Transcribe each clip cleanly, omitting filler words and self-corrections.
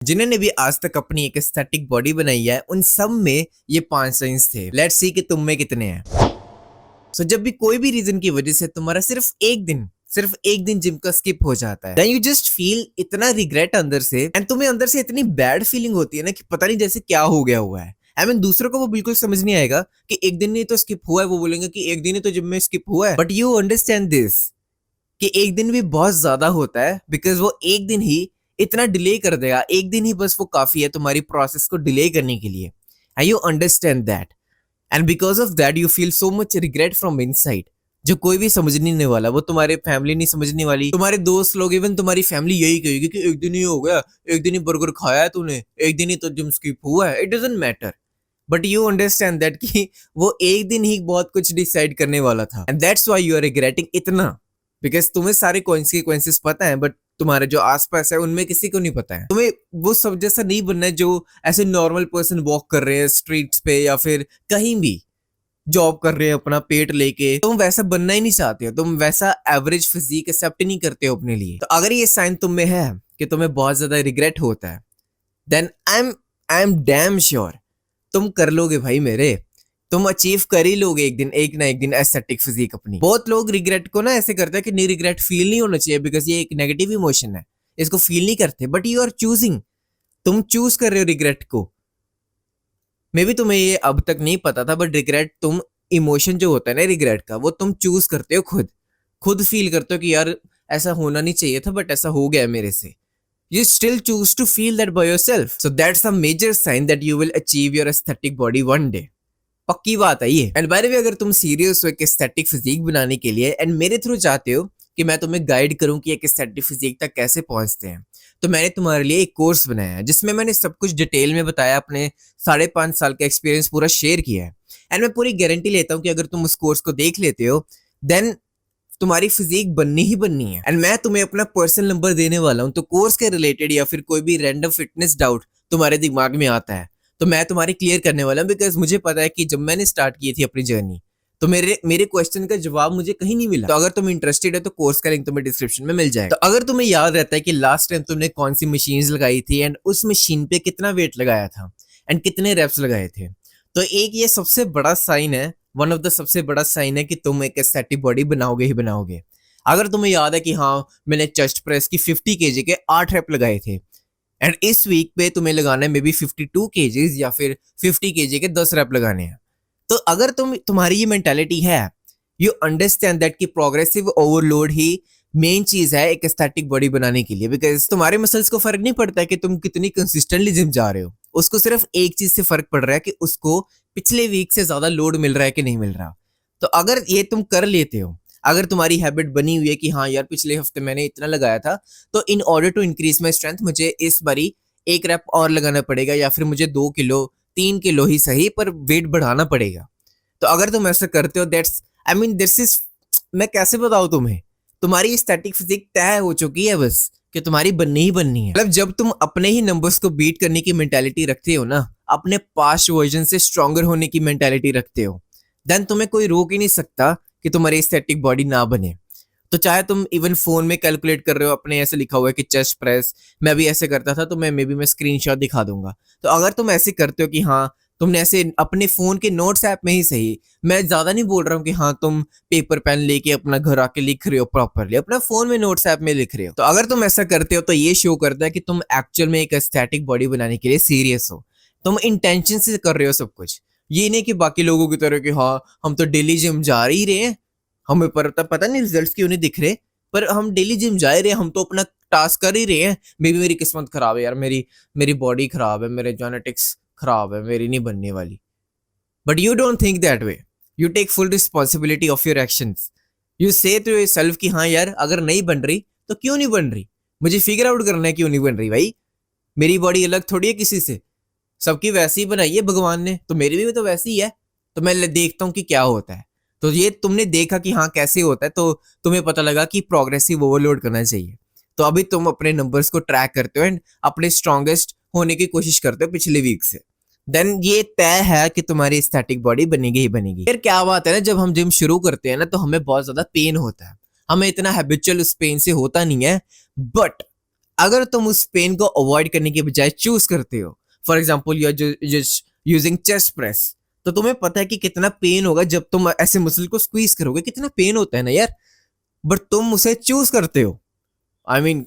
जिन्होंने भी आज तक अपनी एक एस्थेटिक बॉडी बनाई है उन सब में ये 5 साइंस थे। लेट्स सी कि तुम में कितने हैं। सो जब भी कोई भी रीजन की वजह से तुम्हारा सिर्फ एक दिन जिम का स्किप हो जाता है, देन यू जस्ट फील इतना रिग्रेट अंदर से, एंड तुम्हें अंदर से इतनी बैड फीलिंग होती है ना कि पता नहीं जैसे क्या हो गया हुआ है। आई मीन दूसरों को वो बिल्कुल समझ नहीं आएगा कि एक दिन ही तो स्किप हुआ है, वो बोलेंगे कि एक दिन ही तो जिम में स्किप हुआ है, बट यू अंडरस्टैंड दिस कि एक दिन भी बहुत ज्यादा होता है, बिकॉज वो एक दिन ही इतना डिले कर देगा। एक दिन ही बस वो काफी है तुम्हारी प्रोसेस को डिले करने के लिए, and you understand that, and because of that you feel so much regret from inside. जो कोई भी समझने नहीं वाला, वो तुम्हारे फैमिली नहीं समझने वाली, तुम्हारे दोस्त लोग, इवन तुम्हारी फैमिली यही कहेगी कि एक दिन ही हो गया, एक दिन ही बर्गर खाया है तूने, एक दिन ही तो जिम स्किप हुआ है, it doesn't matter. But you understand that कि वो एक दिन ही बहुत कुछ डिसाइड करने वाला था, and that's why you are regretting इतना, बिकॉज तुम्हें सारे कॉन्सिक्वेंसेस पता है, बट तुम्हारे जो आसपास है उनमें किसी को नहीं पता है। तुम्हें वो सब जैसा नहीं बनना है जो ऐसे नॉर्मल पर्सन वॉक कर रहे हैं स्ट्रीट्स पे या फिर कहीं भी जॉब कर रहे हैं अपना पेट लेके। तुम वैसा बनना ही नहीं चाहते हो, तुम वैसा एवरेज फिजिक एक्सेप्ट नहीं करते हो अपने लिए। तो अगर ये साइन तुम में है कि तुम्हें बहुत ज्यादा रिग्रेट होता है, then I am damn sure तुम कर लोगे भाई मेरे। तुम अचीव कर ही लोगे एक ना एक दिन एस्थेटिक फिजिक अपनी। बहुत लोग रिग्रेट को ना ऐसे करते हैं कि नहीं, रिग्रेट फील नहीं होना चाहिए बिकॉज ये एक नेगेटिव इमोशन है, इसको फील नहीं करते, बट यू आर चूजिंग, तुम चूज कर रहे हो रिग्रेट को। मे बी तुम्हें ये अब तक नहीं पता था, बट रिग्रेट तुम, इमोशन जो होता है ना रिग्रेट का, वो तुम चूज करते हो, खुद फील करते हो कि यार ऐसा होना नहीं चाहिए था बट ऐसा हो गया मेरे से। You still choose to feel that by yourself. So that's a major sign that you will achieve your aesthetic body one day. पक्की बात है ये। एंड बाय द वे, अगर तुम सीरियस हो एक एस्थेटिक फिजिक बनाने के लिए एंड मेरे थ्रू चाहते हो कि मैं तुम्हें गाइड करूं कि एक एस्थेटिक फिजिक तक कैसे पहुंचते हैं, तो मैंने तुम्हारे लिए एक कोर्स बनाया है जिसमें मैंने सब कुछ डिटेल में बताया, अपने 5.5 साल का एक्सपीरियंस पूरा शेयर किया है। एंड मैं पूरी गारंटी लेता हूँ कि अगर तुम उस कोर्स को देख लेते हो, देन तुम्हारी फिजिक बननी ही बननी है। एंड मैं तुम्हें अपना पर्सनल नंबर देने वाला हूँ, तो कोर्स के रिलेटेड या फिर कोई भी रैंडम फिटनेस डाउट तुम्हारे दिमाग में आता है तो मैं तुम्हारी क्लियर करने वाला हूँ, बिकॉज मुझे पता है कि जब मैंने स्टार्ट की थी अपनी जर्नी तो मेरे क्वेश्चन का जवाब मुझे कहीं नहीं मिला। तो अगर तुम इंटरेस्टेड है तो कोर्स का लिंक तुम्हें डिस्क्रिप्शन में मिल जाएगा। तो अगर तुम्हें याद रहता है कि लास्ट टाइम तुमने कौन सी मशीन लगाई थी एंड उस मशीन पे कितना वेट लगाया था एंड कितने रेप्स लगाए थे, तो एक ये सबसे बड़ा साइन है, वन ऑफ द सबसे बड़ा साइन है कि तुम एक एस्थेटिक बॉडी बनाओगे ही बनाओगे। अगर तुम्हें याद है कि हाँ मैंने चेस्ट प्रेस की 50 केजी के 8 रेप लगाए थे, एंड इस वीक पे तुम्हें लगाना है मे बी 52 केजीज या फिर 50 केजी के 10 रेप लगाने हैं, तो अगर तुम्हारी ये मेंटालिटी है, यू अंडरस्टैंड दैट कि प्रोग्रेसिव ओवरलोड ही मेन चीज है एक एस्थेटिक बॉडी बनाने के लिए। बिकॉज तुम्हारे मसल्स को फर्क नहीं पड़ता है कि तुम कितनी कंसिस्टेंटली जिम जा रहे हो, उसको सिर्फ एक चीज से फर्क पड़ रहा है कि उसको पिछले वीक से ज्यादा लोड मिल रहा है कि नहीं मिल रहा। तो अगर ये तुम कर लेते हो, अगर तुम्हारी हैबिट बनी हुई है कि हाँ यार पिछले हफ्ते मैंने इतना लगाया था, तो in order to increase my strength मुझे इस बारी एक रैप और लगाना पड़ेगा, या फिर मुझे 2 किलो 3 किलो ही सही पर वेट बढ़ाना पड़ेगा। तो अगर तुम ऐसा करते हो, that's I mean this is, मैं कैसे बताऊं तुम्हें, तुम्हारी स्टैटिक फिजिक तय हो चुकी है बस कि तुम्हारी बननी ही बननी है। मतलब जब तुम अपने ही नंबर्स को बीट करने की मेंटालिटी रखते हो ना, अपने पास्ट वर्जन से स्ट्रॉन्गर होने की मेंटालिटी रखते हो, देन तुम्हें कोई रोक ही नहीं सकता कि तुम्हारी एस्थेटिक बॉडी ना बने। तो चाहे तुम इवन फोन में कैलकुलेट कर रहे हो, अपने ऐसे लिखा हुआ है कि चेस्ट प्रेस, मैं भी ऐसे करता था, तो मैं स्क्रीनशॉट दिखा दूंगा। तो अगर तुम ऐसे करते हो कि हाँ तुमने ऐसे अपने फोन के नोट्स ऐप में ही सही, मैं ज्यादा नहीं बोल रहा हूँ कि हाँ तुम पेपर पेन लेके अपना घर आके लिख रहे हो प्रॉपरली, अपना फोन में नोट्स ऐप में लिख रहे हो, तो अगर तुम ऐसा करते हो तो ये शो करता है कि तुम एक्चुअल में एक एस्थेटिक बॉडी बनाने के लिए सीरियस हो, तुम इंटेंशन से कर रहे हो सब कुछ। ये नहीं कि बाकी लोगों की तरह कि हाँ हम तो डेली जिम जा ही रहे हैं, हमें पता नहीं रिजल्ट्स क्यों नहीं दिख रहे, पर हम डेली जिम जा रहे हैं, हम तो अपना टास्क कर ही रहे हैं। मे बी मेरी किस्मत खराब है यार, मेरी बॉडी खराब है, मेरे जेनेटिक्स खराब है, मेरी नहीं बनने वाली। But you don't think that way, you take full responsibility of your actions. You say to yourself कि हाँ यार अगर नहीं बन रही तो क्यों नहीं बन रही, मुझे फिगर आउट करना है क्यों नहीं बन रही। भाई मेरी बॉडी अलग थोड़ी है किसी से, सबकी वैसी ही बनाई है भगवान ने, तो मेरी भी तो वैसी ही है। तो मैं देखता हूँ कि क्या होता है। तो ये तुमने देखा कि हाँ कैसे होता है, तो तुम्हें पता लगा कि प्रोग्रेसिव ओवरलोड करना चाहिए। तो अभी तुम अपने नंबर्स को ट्रैक करते हो एंड अपने स्ट्रॉन्गेस्ट होने की कोशिश करते हो पिछले वीक से, देन ये तय है कि तुम्हारी एस्थेटिक बॉडी बनेगी ही बनेगी। फिर क्या बात है ना, जब हम जिम शुरू करते हैं ना तो हमें बहुत ज्यादा पेन होता है, हमें इतना हैबिचुअल उस पेन से होता नहीं है, बट अगर तुम उस पेन को अवॉइड करने के बजाय चूज करते हो, for example you are just using chest press, तो तुम्हें पता है कि कितना पेन होगा जब तुम ऐसे मसल को स्क्वीज करोगे, कितना पेन होता है ना यार, बट तुम उसे चूज करते हो। आई मीन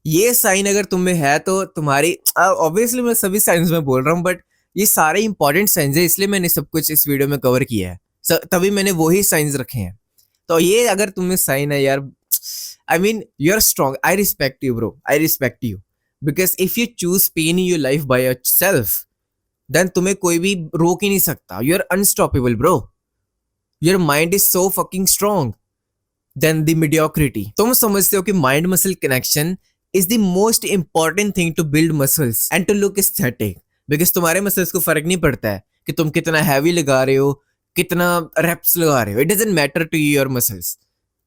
ये साइन अगर तुम्हें है तो तुम्हारी, ऑब्वियसली मैं सभी साइंस में बोल रहा हूँ, बट ये सारे इंपॉर्टेंट साइंस है, इसलिए मैंने सब कुछ इस वीडियो में कवर किया है, तभी मैंने वही साइंस रखे हैं। तो ये अगर तुम्हें साइन है यार, I mean you are strong, I respect you bro, I respect you, because if you choose pain in your life by yourself, then तुम्हें कोई भी रोक ही नहीं सकता। You are unstoppable bro, your mind is so fucking strong than the mediocrity। तुम समझते हो कि mind muscle connection is the most important thing to build muscles and to look aesthetic, because तुम्हारे मसल्स को फर्क नहीं पड़ता है कि तुम कितना हैवी लगा रहे हो, कितना रेप्स लगा रहे हो, it doesn't matter to your muscles,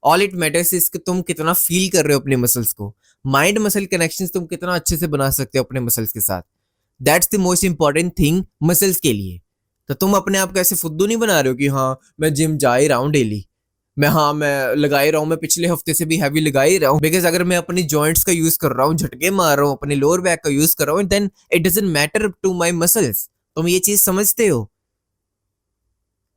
all it matters is कि तुम कितना फील कर रहे हो अपने मसल्स को। माइंड मसल कनेक्शन तुम कितना अच्छे से बना सकते हो अपने मसल्स के साथ, that's the most important thing muscles के लिए। तो तुम अपने आप को ऐसे फुद्दू नहीं बना रहे हो कि हाँ मैं जिम जा ही रहा हूँ डेली, मैं लगा ही रहा हूँ, मैं पिछले हफ्ते से भी हैवी लगा ही रहा हूँ, बिकॉज अगर मैं अपनी जॉइंट्स का यूज कर रहा हूँ, झटके मार रहा हूँ, अपने लोअर बैक का यूज कर रहा हूँ, then it doesn't matter to my muscles. तुम ये चीज समझते हो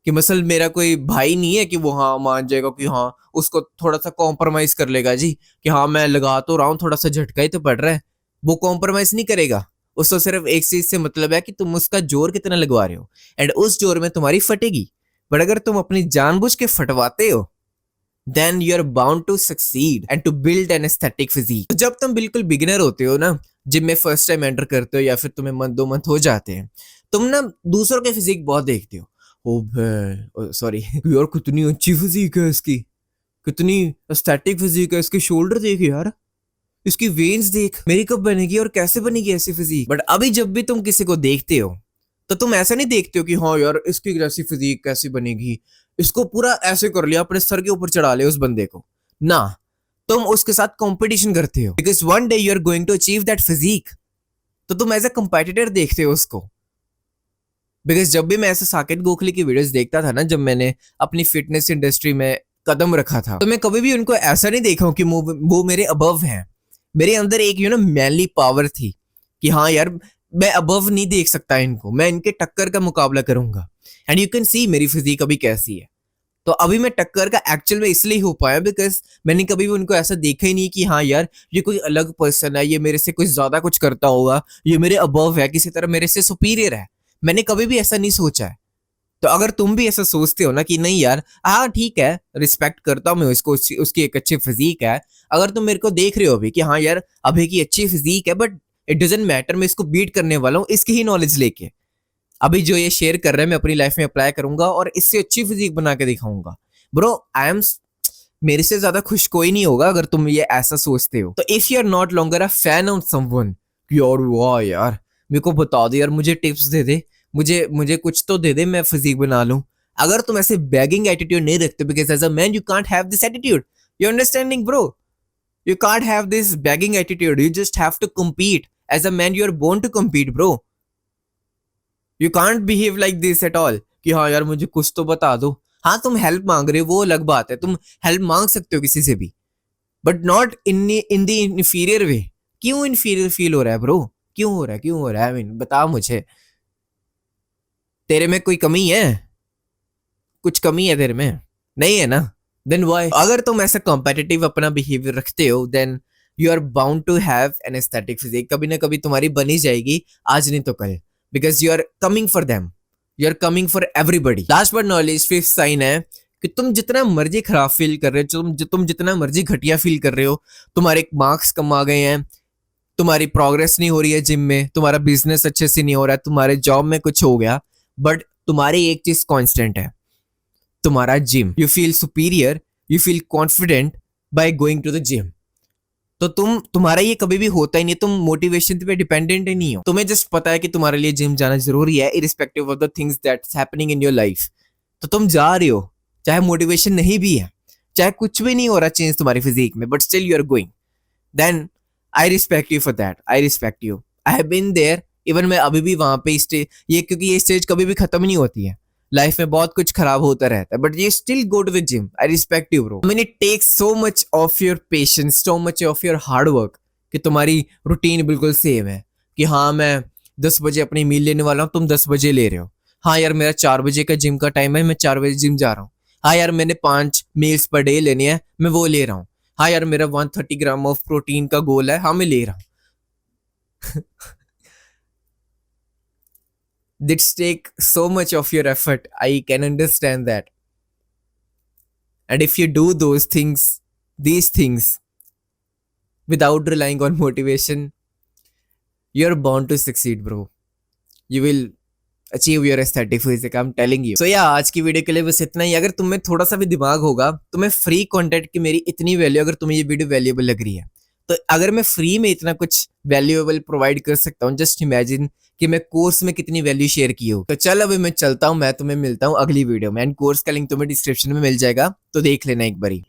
कि मसल मेरा कोई भाई नहीं है कि वो हाँ मान जाएगा कि हाँ उसको थोड़ा सा कॉम्प्रोमाइज कर लेगा जी, कि हाँ मैं लगा तो रहा हूँ, थोड़ा सा झटका ही तो पड़ रहा है, वो कॉम्प्रोमाइज नहीं करेगा। उसको सिर्फ एक चीज से मतलब है कि तुम उसका जोर कितना लगवा रहे हो, एंड उस जोर में तुम्हारी फटेगी। बट अगर तुम अपनी जानबूझ के फटवाते हो, then you're bound to succeed and to build an aesthetic physique। तो जब तुम बिल्कुल बिगिनर होते हो ना, जिम में फर्स्ट टाइम एंटर करते हो या फिर तुम्हें मंथ 2 मंथ हो जाते हैं, तुम ना दूसरों के फिजिक बहुत देखते हो, ओ भाई सॉरी यार कितनी अच्छी फिजिक है इसकी, कितनी एस्थेटिक फिजिक है इसके, शोल्डर देख यार, इसकी वेन्स देख, मेरी कब बनेगी और कैसे बनेगी ऐसी फिजिक। बट अभी जब भी तुम किसी को देखते हो तो तुम ऐसा नहीं देखते हो कि हाँ यार इसकी जैसी फिजिक कैसी बनेगी, इसको पूरा ऐसे कर लिया, अपने सर के ऊपर चढ़ा लिया उस बंदे को ना, तुम उसके साथ कंपटीशन करते हो, because one day you are going to achieve that physique. तो तुम एज अ कंपेटिटर देखते हो उसको। बिकॉज जब भी मैं ऐसे साकेत गोखले की वीडियोस देखता था ना, जब मैंने अपनी फिटनेस इंडस्ट्री में कदम रखा था, तो मैं कभी भी उनको ऐसा नहीं देखा हूं कि वो मेरे अबव हैं। मेरे अंदर एक मैनली पावर थी कि हाँ यार मैं अबव नहीं देख सकता इनको, मैं इनके टक्कर का मुकाबला करूंगा। एंड यू कैन सी मेरी फिजिक अभी कैसी है। तो अभी मैं टक्कर का एक्चुअल में इसलिए हो पाया बिकॉज मैंने कभी भी उनको ऐसा देखा ही नहीं कि हाँ यार ये कोई अलग पर्सन है, ये मेरे से कुछ ज्यादा कुछ करता होगा, ये मेरे अबव है, किसी तरह मेरे से सुपीरियर है। मैंने कभी भी ऐसा नहीं सोचा है। तो अगर तुम भी ऐसा सोचते हो ना कि नहीं यार हाँ ठीक है, रिस्पेक्ट करता हूँ मैं उसको, उसकी एक अच्छी फिजिक है, अगर तुम मेरे को देख रहे हो अभी कि हाँ यार अभी की अच्छी फिजिक है, बट इट डजंट मैटर, मैं इसको बीट करने वाला हूँ इसकी ही नॉलेज लेके, अभी जो ये शेयर कर रहे हैं मैं अपनी लाइफ में अप्लाई करूंगा और इससे अच्छी फिजिक बना के दिखाऊंगा। ब्रो आई एम, मेरे से ज्यादा खुश कोई नहीं होगा अगर तुम ये ऐसा सोचते हो। तो if you are not longer a fan of someone, यार वाह यार मेरे को बता दे यार, मुझे टिप्स दे दे, मुझे कुछ तो दे दे, मैं फिजिक बना लूं। अगर तुम ऐसे बैगिंग एटीट्यूड नहीं रखते, because as a man you can't have this attitude, you understanding bro, you can't have this begging attitude, you just have to compete, as a man you are born to compete bro, you can't behave like this at all कि हाँ यार मुझे कुछ तो बता दो। हाँ तुम हेल्प मांग रहे हो वो अलग बात है, तुम हेल्प मांग सकते हो किसी से भी, but not in the inferior way. क्यों इन्फीरियर फील हो रहा है ब्रो, क्यों हो रहा है आई मीन बता मुझे, तेरे में कोई कमी है, कुछ कमी है तेरे में, नहीं है ना, देन व्हाई। अगर तुम ऐसा कॉम्पिटिटिव अपना बिहेवियर रखते हो, then you are bound to have an aesthetic physique, कभी ना कभी तुम्हारी बनी जाएगी, आज नहीं तो कल, because you are coming for them, you are coming for everybody. Last but not least, fifth sign है कि तुम जितना मर्जी खराब फील कर रहे हो, तुम जितना मर्जी घटिया फील कर रहे हो, तुम्हारे मार्क्स कम आ गए हैं, तुम्हारी प्रोग्रेस नहीं हो रही है जिम में, तुम्हारा बिजनेस अच्छे से नहीं हो रहा है, तुम्हारे जॉब में कुछ हो गया, बट तुम्हारी एक चीज कांस्टेंट है, तुम्हारा gym. You feel superior, you feel confident by going to the gym. तो तुम्हारा ये कभी भी होता ही नहीं, तुम मोटिवेशन पे डिपेंडेंट ही नहीं हो, तुम्हें जस्ट पता है कि तुम्हारे लिए जिम जाना जरूरी है, irrespective of the things that's happening in your life. तो तुम जा रहे हो, चाहे मोटिवेशन नहीं भी है, चाहे कुछ भी नहीं हो रहा चेंज तुम्हारी फिजिक में, but still you are going, then I respect you for that, I respect you, I have been there. इवन मैं अभी भी वहां पे क्योंकि ये स्टेज कभी भी खत्म नहीं होती है, लाइफ में बहुत कुछ खराब होता रहता है, बट ये still go to the gym, I respect you bro. I mean it takes so much of your patience, so much of your hard work कि तुम्हारी रूटीन बिल्कुल सेम है कि हाँ मैं 10 बजे अपनी मील लेने वाला हूँ, तुम 10 बजे ले रहे हो। हाँ यार मेरा 4 बजे का जिम का टाइम है, मैं 4 बजे जिम जा रहा हूँ। हाँ यार मैंने 5 मील्स पर डे लेनी है, मैं वो ले रहा हूँ। हाँ यार मेरा 130 ग्राम ऑफ प्रोटीन का गोल है, हाँ मैं ले रहा हूँ। This take so much of your effort. I can understand that. And if you do these things without relying on motivation, you're bound to succeed, bro. You will achieve your aesthetic physique, I am telling you. So या आज की video के लिए बस इतना ही। अगर तुम्हें थोड़ा सा भी दिमाग होगा, तुम्हें फ्री कंटेंट की मेरी इतनी वैल्यू, अगर तुम्हें ये वीडियो वैल्यूएबल लग रही है, तो अगर मैं फ्री में इतना कुछ वैल्यूएबल प्रोवाइड कर सकता हूँ, जस्ट इमेजिन कि मैं कोर्स में कितनी वैल्यू शेयर की हो। तो चल अभी मैं चलता हूँ, मैं तुम्हें मिलता हूँ अगली वीडियो में, एंड कोर्स का लिंक तुम्हें डिस्क्रिप्शन में मिल जाएगा, तो देख लेना एक बारी।